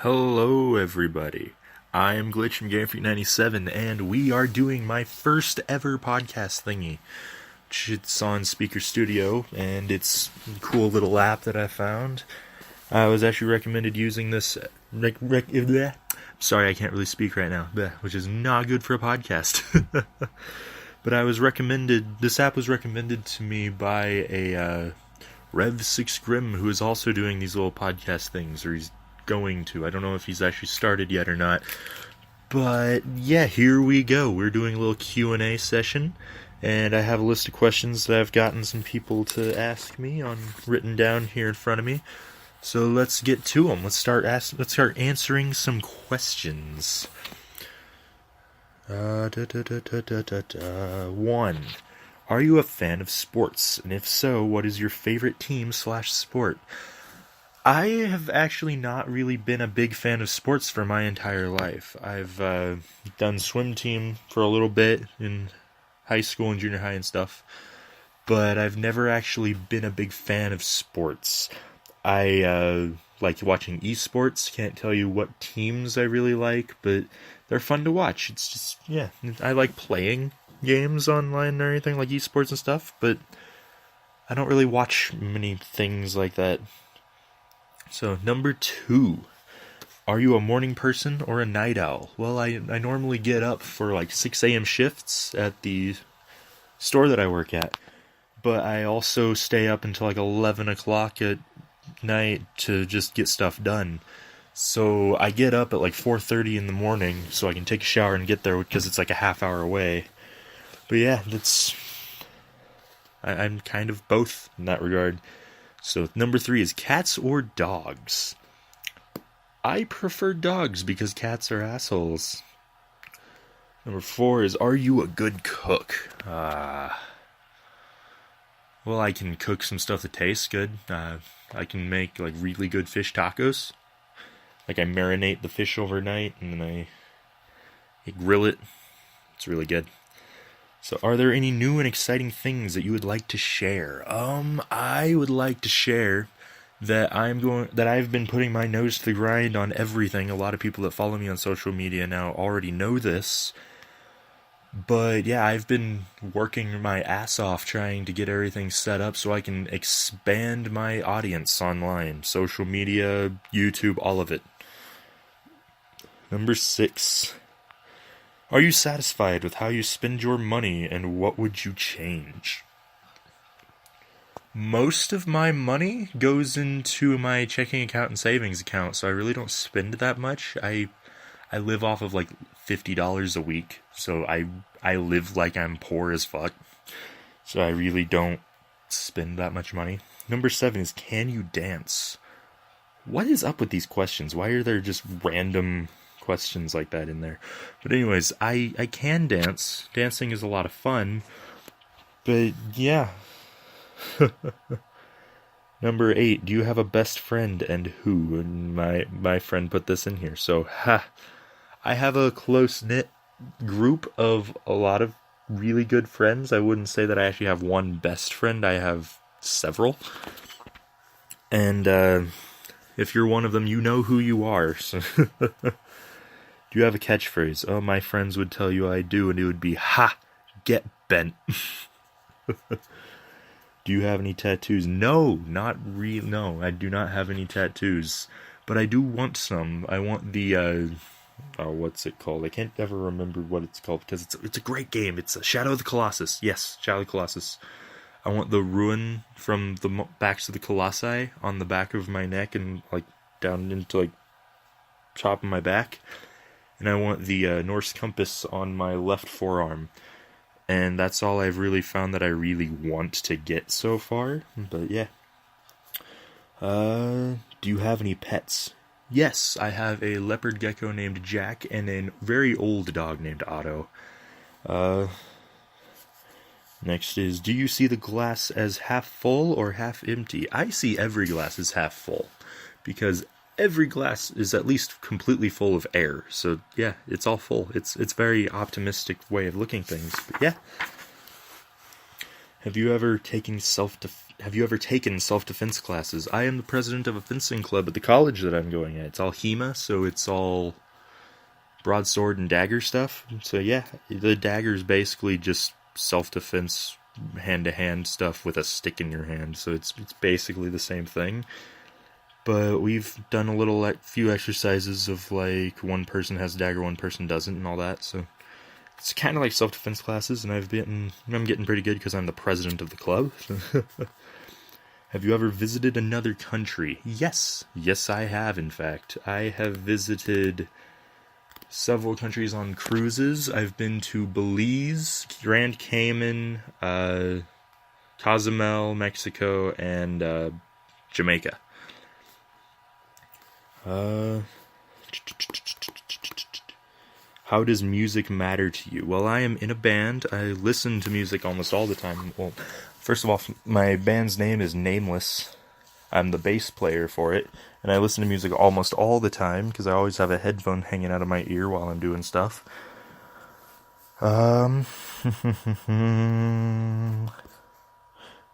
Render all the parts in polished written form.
Hello, everybody. I am Glitch from GameFreak97, and we are doing my first ever podcast thingy. It's on Spreaker Studio, and it's a cool little app that I found. I was actually recommended using this. Sorry, I can't really speak right now, which is not good for a podcast. But this app was recommended to me by a Rev6 Grim, who is also doing these little podcast things, or he's going to. I don't know if he's actually started yet or not. But yeah, here we go. We're doing a little Q&A session, and I have a list of questions that I've gotten some people to ask me written down here in front of me. So let's get to them. Let's start answering some questions. 1. Are you a fan of sports? And if so, what is your favorite team/sport? I have actually not really been a big fan of sports for my entire life. I've done swim team for a little bit in high school and junior high and stuff, but I've never actually been a big fan of sports. I like watching esports. Can't tell you what teams I really like, but they're fun to watch. It's just, yeah, I like playing games online or anything like esports and stuff, but I don't really watch many things like that. So, number 2, are you a morning person or a night owl? Well, I normally get up for like 6 a.m. shifts at the store that I work at, but I also stay up until like 11 o'clock at night to just get stuff done. So, I get up at like 4:30 in the morning so I can take a shower and get there because it's like a half hour away. But yeah, I'm kind of both in that regard. So, number 3 is cats or dogs? I prefer dogs because cats are assholes. Number 4 is, are you a good cook? Well, I can cook some stuff that tastes good. I can make, like, really good fish tacos. Like, I marinate the fish overnight, and then I grill it. It's really good. So, are there any new and exciting things that you would like to share? I would like to share that I've been putting my nose to the grind on everything. A lot of people that follow me on social media now already know this. But yeah, I've been working my ass off trying to get everything set up so I can expand my audience online. Social media, YouTube, all of it. Number 6. Are you satisfied with how you spend your money, and what would you change? Most of my money goes into my checking account and savings account, so I really don't spend that much. I live off of like $50 a week, so I live like I'm poor as fuck. So I really don't spend that much money. Number 7 is, can you dance? What is up with these questions? Why are there just random questions like that in there? But anyways, I can dance. Dancing is a lot of fun. But yeah. Number 8, do you have a best friend, and who? And my friend put this in here. So, I have a close-knit group of a lot of really good friends. I wouldn't say that I actually have one best friend. I have several. And if you're one of them, you know who you are. So do you have a catchphrase? Oh, my friends would tell you I do, and it would be, ha, get bent. Do you have any tattoos? No, no, I do not have any tattoos. But I do want some. I want the, what's it called? I can't ever remember what it's called, because it's a great game. It's Shadow of the Colossus. Yes, Shadow of the Colossus. I want the ruin from the backs of the Colossi on the back of my neck and, like, down into, like, top of my back. And I want the Norse compass on my left forearm. And that's all I've really found that I really want to get so far. But yeah. Do you have any pets? Yes, I have a leopard gecko named Jack and a very old dog named Otto. Next is, do you see the glass as half full or half empty? I see every glass as half full, because every glass is at least completely full of air. So yeah, it's all full. It's very optimistic way of looking things. But yeah. Have you ever taken self-defense classes? I am the president of a fencing club at the college that I'm going at. It's all HEMA, so it's all broadsword and dagger stuff. So yeah, the dagger is basically just self-defense, hand-to-hand stuff with a stick in your hand. So it's basically the same thing. But we've done a few exercises of like one person has a dagger, one person doesn't, and all that. So it's kind of like self-defense classes, and I'm getting pretty good because I'm the president of the club. Have you ever visited another country? Yes, I have. In fact, I have visited several countries on cruises. I've been to Belize, Grand Cayman, Cozumel, Mexico, and Jamaica. How does music matter to you? Well, I am in a band. I listen to music almost all the time. Well, first of all, my band's name is Nameless. I'm the bass player for it, and I listen to music almost all the time because I always have a headphone hanging out of my ear while I'm doing stuff. If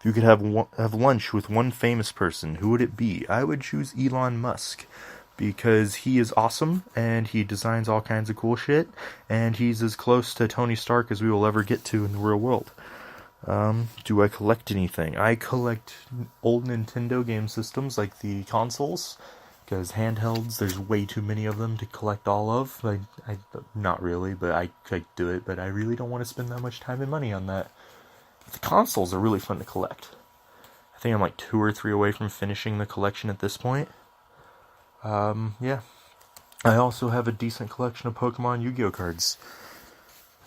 you could have lunch with one famous person, who would it be? I would choose Elon Musk, because he is awesome, and he designs all kinds of cool shit, and he's as close to Tony Stark as we will ever get to in the real world. Do I collect anything? I collect old Nintendo game systems, like the consoles, because handhelds, there's way too many of them to collect all of. Not really, but I could do it, but I really don't want to spend that much time and money on that. The consoles are really fun to collect. I think I'm like 2 or 3 away from finishing the collection at this point. Yeah. I also have a decent collection of Pokemon Yu-Gi-Oh cards.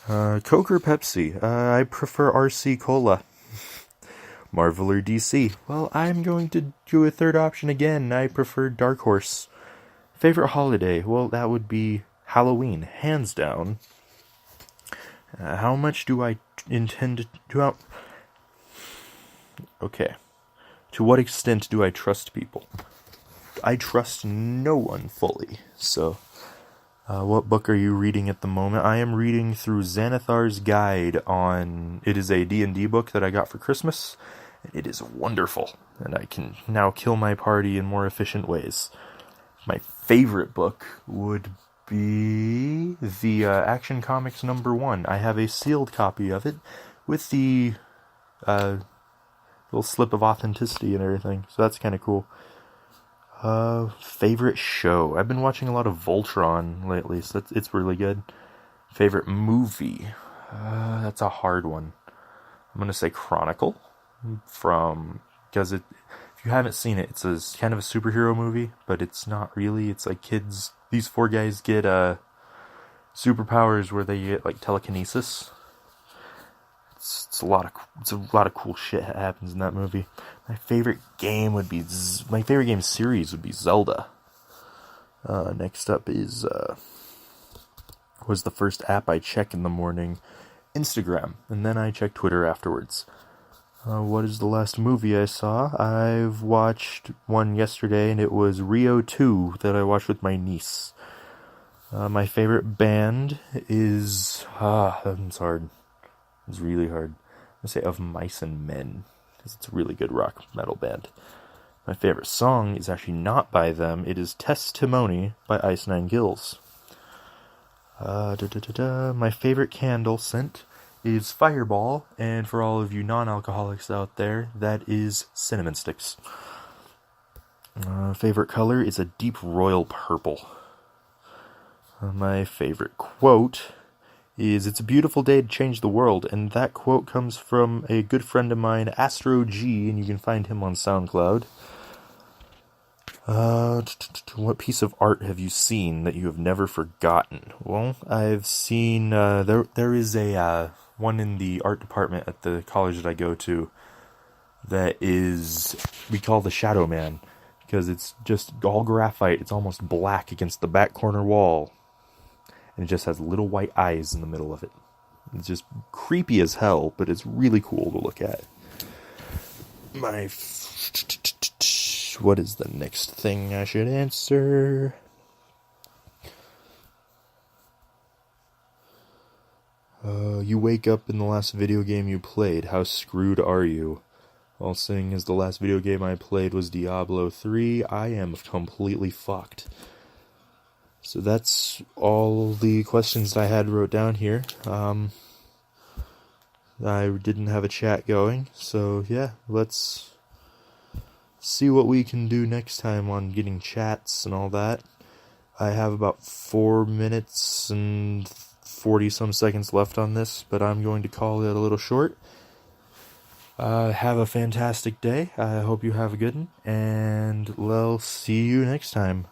Coke or Pepsi? I prefer RC Cola. Marvel or DC? Well, I'm going to do a third option again. I prefer Dark Horse. Favorite holiday? Well, that would be Halloween, hands down. How much do I intend to... Okay. To what extent do I trust people? I trust no one fully. So, what book are you reading at the moment? I am reading through Xanathar's Guide on... It is a D&D book that I got for Christmas. And it is wonderful. And I can now kill my party in more efficient ways. My favorite book would be the Action Comics #1. I have a sealed copy of it with the little slip of authenticity and everything. So that's kind of cool. Favorite show? I've been watching a lot of Voltron lately, so it's really good. Favorite movie? That's a hard one. I'm gonna say Chronicle, because if you haven't seen it, it's kind of a superhero movie, but it's not really. It's like kids. These 4 guys get superpowers where they get like telekinesis. It's a lot of cool shit that happens in that movie. My favorite game series would be Zelda. Next up was the first app I check in the morning, Instagram, and then I check Twitter afterwards. What is the last movie I saw? I've watched one yesterday, and it was Rio 2 that I watched with my niece. My favorite band is... that's hard. It's really hard. I'm going to say Of Mice and Men, because it's a really good rock metal band. My favorite song is actually not by them. It is Testimony by Ice Nine Kills. My favorite candle scent is Fireball, and for all of you non-alcoholics out there, that is Cinnamon Sticks. Favorite color is a deep royal purple. My favorite quote is, "It's a beautiful day to change the world," and that quote comes from a good friend of mine, Astro G, and you can find him on SoundCloud. What piece of art have you seen that you have never forgotten? Well, I've seen, there is a one in the art department at the college that I go to that we call the Shadow Man, because it's just all graphite. It's almost black against the back corner wall. And it just has little white eyes in the middle of it. It's just creepy as hell, but it's really cool to look at. What is the next thing I should answer? You wake up in the last video game you played. How screwed are you? Well, seeing as the last video game I played was Diablo 3, I am completely fucked. So that's all the questions I had wrote down here. I didn't have a chat going, so yeah, let's see what we can do next time on getting chats and all that. I have about 4 minutes and 40 some seconds left on this, but I'm going to call it a little short. Have a fantastic day. I hope you have a good one, and we'll see you next time.